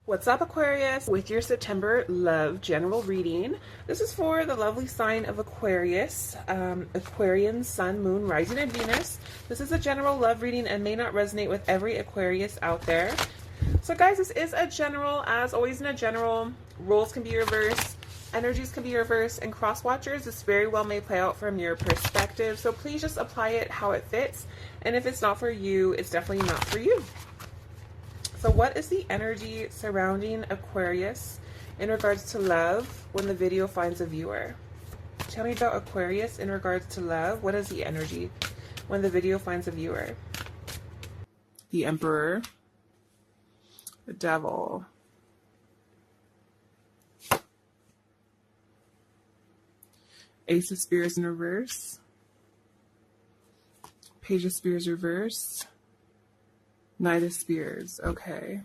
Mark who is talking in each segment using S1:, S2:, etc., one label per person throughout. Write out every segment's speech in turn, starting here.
S1: What's up, Aquarius? With your September love general reading. This is for the lovely sign of Aquarius, Aquarian, Sun, Moon, Rising, and Venus. This is a general love reading and may not resonate with every Aquarius out there. So guys, this is a general. As always in a general, roles can be reversed, energies can be reversed, and cross watchers, this very well may play out from your perspective. So please just apply it how it fits. And if it's not for you, it's definitely not for you. So what is the energy surrounding Aquarius in regards to love when the video finds a viewer? Tell me about Aquarius in regards to love. What is the energy when the video finds a viewer? The Emperor, the Devil, Ace of Spears in reverse, Page of Spears reverse, Knight of Spears. Okay.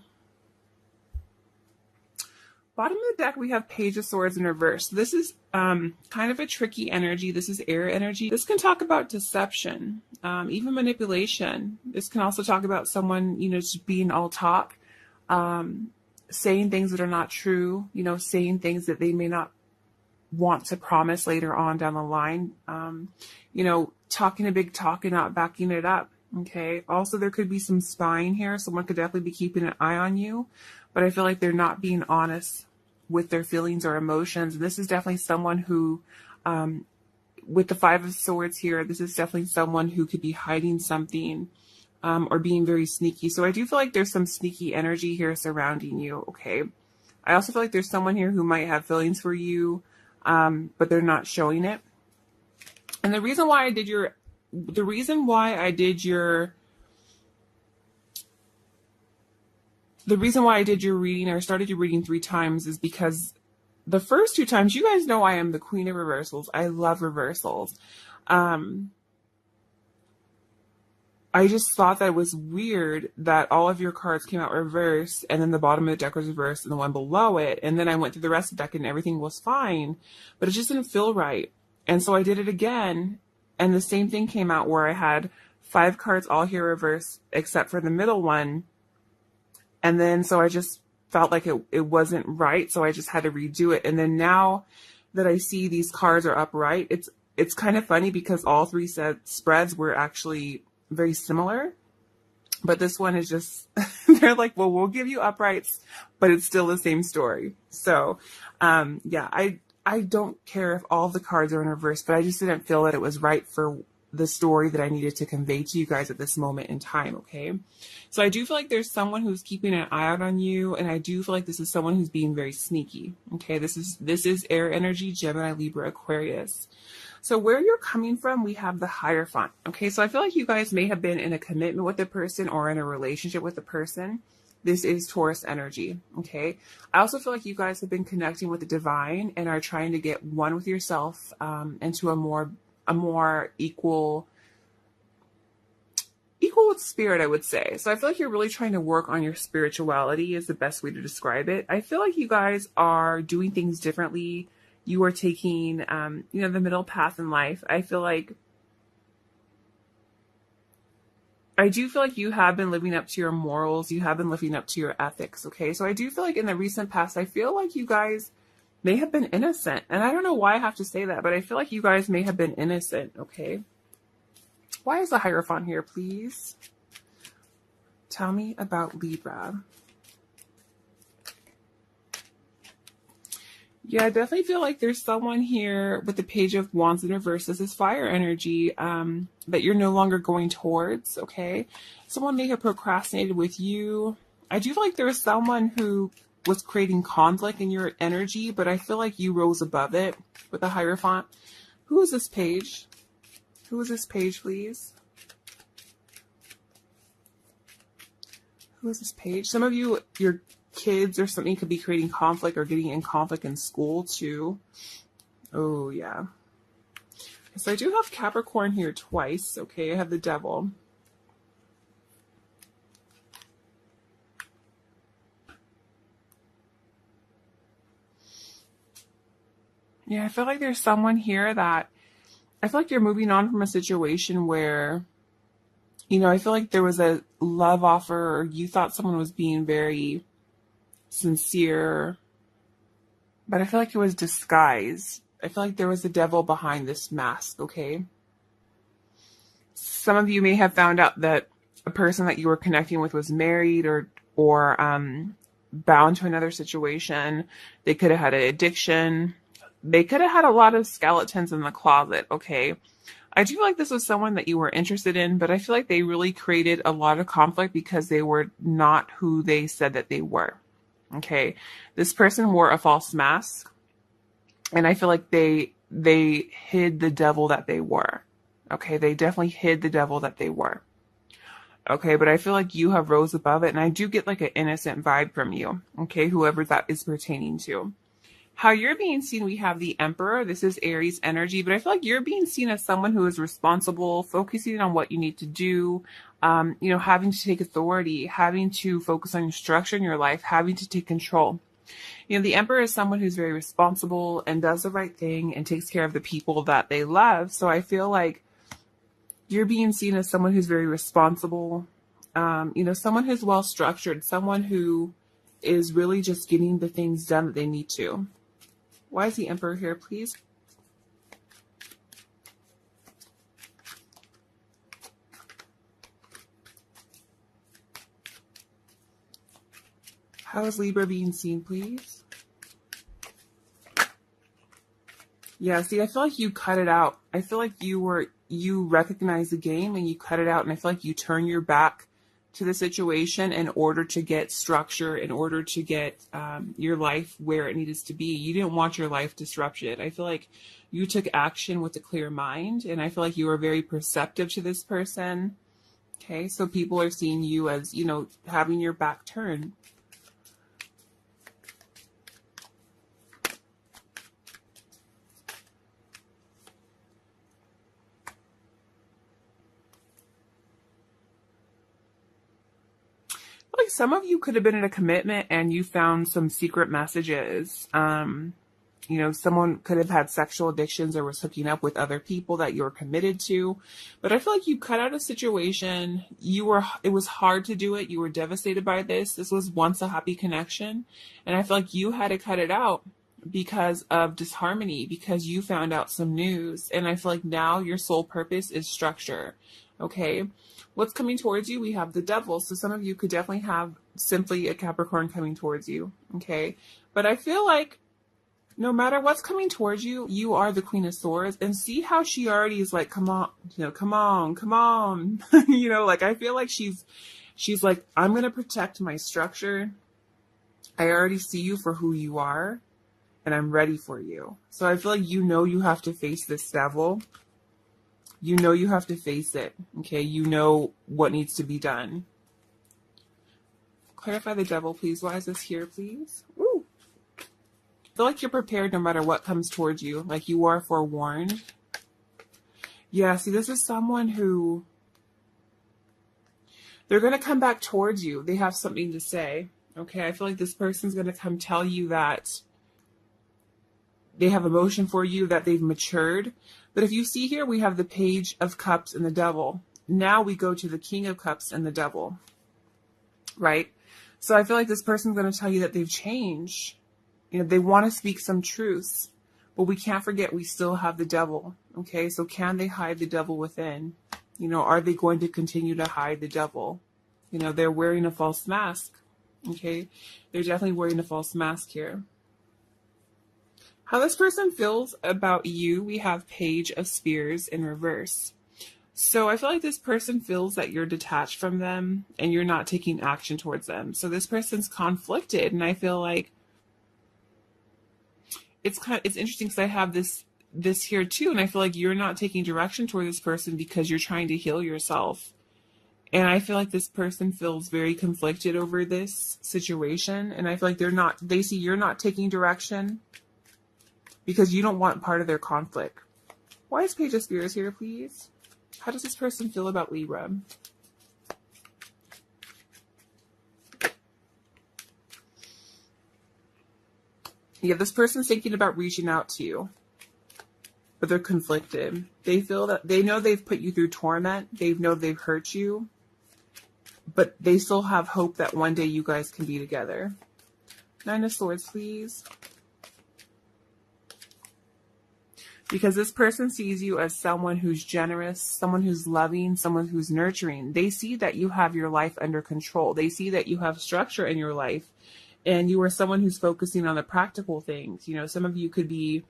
S1: Bottom of the deck, we have Page of Swords in reverse. This is kind of a tricky energy. This is air energy. This can talk about deception, even manipulation. This can also talk about someone, just being all talk, saying things that are not true, saying things that they may not want to promise later on down the line, talking a big talk and not backing it up. Okay. Also, there could be some spying here. Someone could definitely be keeping an eye on you, but I feel like they're not being honest with their feelings or emotions. And this is definitely someone who, with the Five of Swords here, this is definitely someone who could be hiding something, or being very sneaky. So I do feel like there's some sneaky energy here surrounding you. Okay. I also feel like there's someone here who might have feelings for you, but they're not showing it. And the reason why I did your reading, or started your reading 3 times, is because the first 2 times, you guys know I am the queen of reversals. I love reversals. I just thought that it was weird that all of your cards came out reversed, and then the bottom of the deck was reversed and the one below it. And then I went through the rest of the deck and everything was fine, but it just didn't feel right. And so I did it again. And the same thing came out where I had 5 cards all here reversed except for the middle one. And then so I just felt like it wasn't right. So I just had to redo it. And then now that I see these cards are upright, it's kind of funny because all 3 spreads were actually very similar. But this one is just, they're like, well, we'll give you uprights, but it's still the same story. So yeah, I don't care if all the cards are in reverse, but I just didn't feel that it was right for the story that I needed to convey to you guys at this moment in time, okay? So I do feel like there's someone who's keeping an eye out on you, and I do feel like this is someone who's being very sneaky, okay? This is air energy, Gemini, Libra, Aquarius. So where you're coming from, we have the Hierophant, okay? So I feel like you guys may have been in a commitment with a person or in a relationship with a person. This is Taurus energy, okay? I also feel like you guys have been connecting with the divine and are trying to get one with yourself, into a more equal with spirit, I would say. So I feel like you're really trying to work on your spirituality is the best way to describe it. I feel like you guys are doing things differently. You are taking, the middle path in life. I do feel like you have been living up to your morals. You have been living up to your ethics, okay? So I do feel like in the recent past, I feel like you guys may have been innocent. And I don't know why I have to say that, but I feel like you guys may have been innocent, okay? Why is the Hierophant here, please? Tell me about Libra. Yeah, I definitely feel like there's someone here with the Page of Wands in reverse. This is fire energy that you're no longer going towards, okay? Someone may have procrastinated with you. I do feel like there was someone who was creating conflict in your energy, but I feel like you rose above it with the Hierophant. Who is this page? Who is this page, please? Who is this page? Some of you, your kids or something could be creating conflict or getting in conflict in school too. Oh yeah. So I do have Capricorn here twice. Okay, I have the Devil. Yeah, I feel like there's someone here that I feel like you're moving on from a situation where, I feel like there was a love offer or you thought someone was being very sincere, but I feel like it was disguised. I feel like there was a devil behind this mask, okay? Some of you may have found out that a person that you were connecting with was married or bound to another situation. They could have had an addiction. They could have had a lot of skeletons in the closet, okay? I do feel like this was someone that you were interested in, but I feel like they really created a lot of conflict because they were not who they said that they were, okay? This person wore a false mask, and I feel like they hid the devil that they were, okay? They definitely hid the devil that they were. Okay, but I feel like you have rose above it, and I do get like an innocent vibe from you, okay, whoever that is pertaining to. How you're being seen, we have the Emperor. This is Aries energy, but I feel like you're being seen as someone who is responsible, focusing on what you need to do, having to take authority, having to focus on your structure in your life, having to take control. The Emperor is someone who's very responsible and does the right thing and takes care of the people that they love. So I feel like you're being seen as someone who's very responsible, someone who's well structured, someone who is really just getting the things done that they need to. Why is the Emperor here, please? How is Libra being seen, please? Yeah, see, I feel like you cut it out. I feel like you recognize the game and you cut it out, and I feel like you turn your back to the situation in order to get structure, in order to get your life where it needs to be. You didn't want your life disrupted. I feel like you took action with a clear mind, and I feel like you were very perceptive to this person. Okay, so people are seeing you as, having your back turned. Like some of you could have been in a commitment and you found some secret messages. Someone could have had sexual addictions or was hooking up with other people that you were committed to. But I feel like you cut out a situation. It was hard to do it. You were devastated by this. This was once a happy connection. And I feel like you had to cut it out because of disharmony, because you found out some news. And I feel like now your sole purpose is structure. Okay. What's coming towards you? We have the devil. So some of you could definitely have simply a Capricorn coming towards you. Okay. But I feel like no matter what's coming towards you, you are the Queen of Swords. And see how she already is like, come on, come on, come on. I feel like she's like, I'm going to protect my structure. I already see you for who you are, and I'm ready for you. So I feel like you have to face this devil. You have to face it, okay? You know what needs to be done. Clarify the devil, please. Why is this here, please? Woo! I feel like you're prepared no matter what comes towards you. Like you are forewarned. Yeah, see, this is someone who... they're going to come back towards you. They have something to say, okay? I feel like this person's going to come tell you that they have emotion for you, that they've matured. But if you see here, we have the Page of Cups and the Devil. Now we go to the King of Cups and the Devil, right? So I feel like this person's going to tell you that they've changed. They want to speak some truths, but we can't forget we still have the devil, okay? So can they hide the devil within? Are they going to continue to hide the devil? They're wearing a false mask, okay? They're definitely wearing a false mask here. How this person feels about you, we have Page of Spears in reverse. So I feel like this person feels that you're detached from them and you're not taking action towards them. So this person's conflicted, and I feel like it's interesting because I have this here too, and I feel like you're not taking direction toward this person because you're trying to heal yourself. And I feel like this person feels very conflicted over this situation, and I feel like they see you're not taking direction because you don't want part of their conflict. Why is Page of Spears here, please? How does this person feel about Libra? Yeah, this person's thinking about reaching out to you, but they're conflicted. They feel that they know they've put you through torment. They know they've hurt you, but they still have hope that one day you guys can be together. Nine of Swords, please. Because this person sees you as someone who's generous, someone who's loving, someone who's nurturing. They see that you have your life under control. They see that you have structure in your life, and you are someone who's focusing on the practical things. You know, some of you could be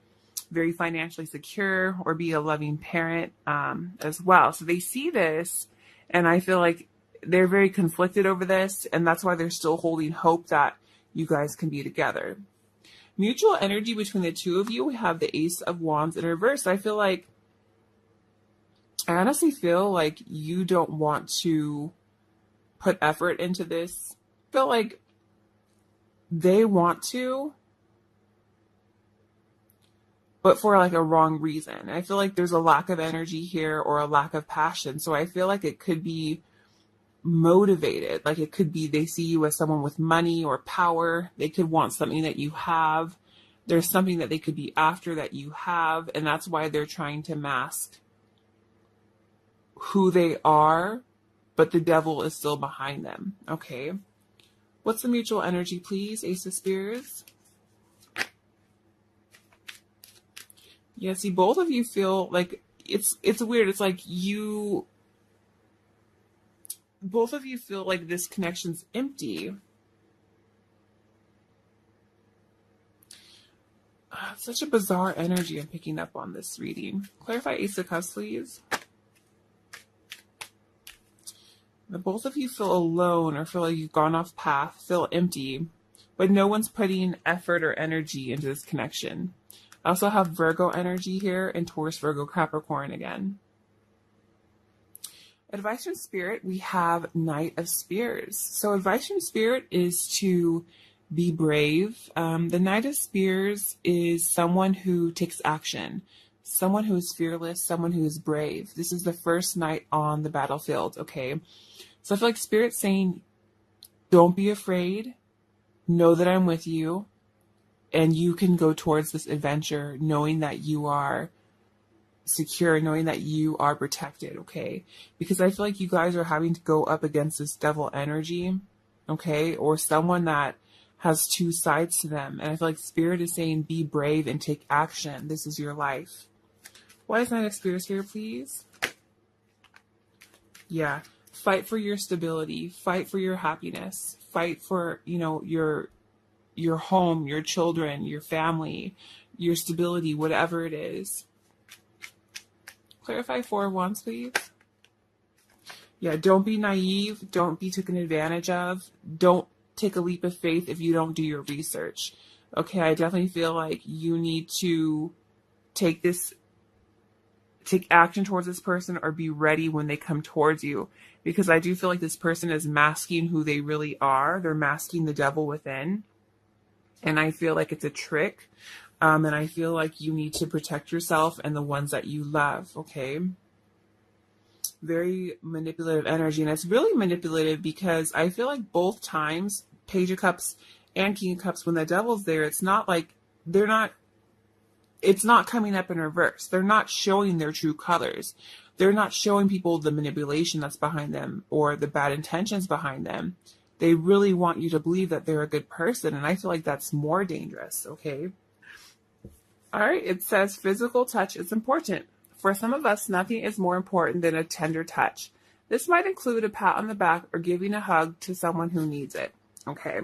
S1: very financially secure or be a loving parent as well. So they see this, and I feel like they're very conflicted over this, and that's why they're still holding hope that you guys can be together. Mutual energy between the two of you, we have the Ace of Wands in reverse. I honestly feel like you don't want to put effort into this. I feel like they want to, but for like a wrong reason. I feel like there's a lack of energy here or a lack of passion. So I feel like it could be motivated. Like it could be they see you as someone with money or power. They could want something that you have. There's something that they could be after that you have. And that's why they're trying to mask who they are, but the devil is still behind them. Okay. What's the mutual energy, please? Ace of Spears. Yeah, see, both of you feel like it's weird. It's like both of you feel like this connection's empty. Such a bizarre energy I'm picking up on this reading. Clarify Ace of Cups, please. Both of you feel alone or feel like you've gone off path, feel empty, but no one's putting effort or energy into this connection. I also have Virgo energy here and Taurus, Virgo, Capricorn again. Advice from Spirit, we have Knight of Spears. So advice from Spirit is to be brave. The Knight of Spears is someone who takes action, someone who is fearless, someone who is brave. This is the first knight on the battlefield, okay? So I feel like Spirit's saying, don't be afraid. Know that I'm with you. And you can go towards this adventure knowing that you are secure, knowing that you are protected, okay? Because I feel like you guys are having to go up against this devil energy, okay? Or someone that has two sides to them. And I feel like Spirit is saying, be brave and take action. This is your life. Why is Knight of Spears here, please? Yeah. Fight for your stability. Fight for your happiness. Fight for, you know, your home, your children, your family, your stability, whatever it is. Clarify Four of Wands, please. Yeah, don't be naive. Don't be taken advantage of. Don't take a leap of faith if you don't do your research. Okay, I definitely feel like you need to take action towards this person or be ready when they come towards you. Because I do feel like this person is masking who they really are. They're masking the devil within. And I feel like it's a trick. And I feel like you need to protect yourself and the ones that you love, okay? Very manipulative energy. And it's really manipulative because I feel like both times, Page of Cups and King of Cups, when the devil's there, it's not like it's not coming up in reverse. They're not showing their true colors. They're not showing people the manipulation that's behind them or the bad intentions behind them. They really want you to believe that they're a good person. And I feel like that's more dangerous, okay? All right, it says physical touch is important. For some of us, nothing is more important than a tender touch. This might include a pat on the back or giving a hug to someone who needs it, okay?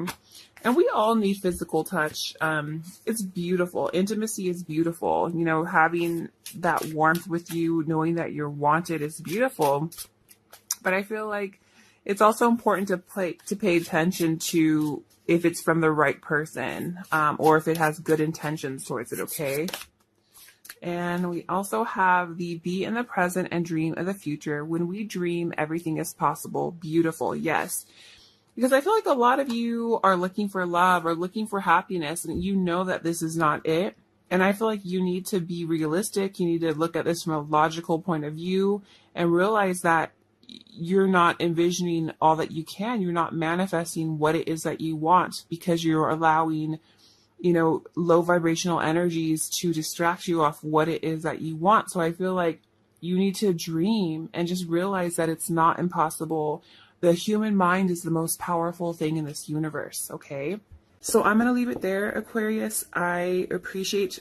S1: And we all need physical touch. It's beautiful. Intimacy is beautiful. You know, having that warmth with you, knowing that you're wanted is beautiful. But I feel like it's also important to pay attention to if it's from the right person, or if it has good intentions towards it, okay? And we also have the be in the present and dream of the future. When we dream, everything is possible. Beautiful, yes. Because I feel like a lot of you are looking for love or looking for happiness, and you know that this is not it. And I feel like you need to be realistic. You need to look at this from a logical point of view and realize that you're not envisioning all that you can. You're not manifesting what it is that you want because you're allowing, you know, low vibrational energies to distract you off what it is that you want. So I feel like you need to dream and just realize that it's not impossible. The human mind is the most powerful thing in this universe, okay? So I'm going to leave it there, Aquarius. I appreciate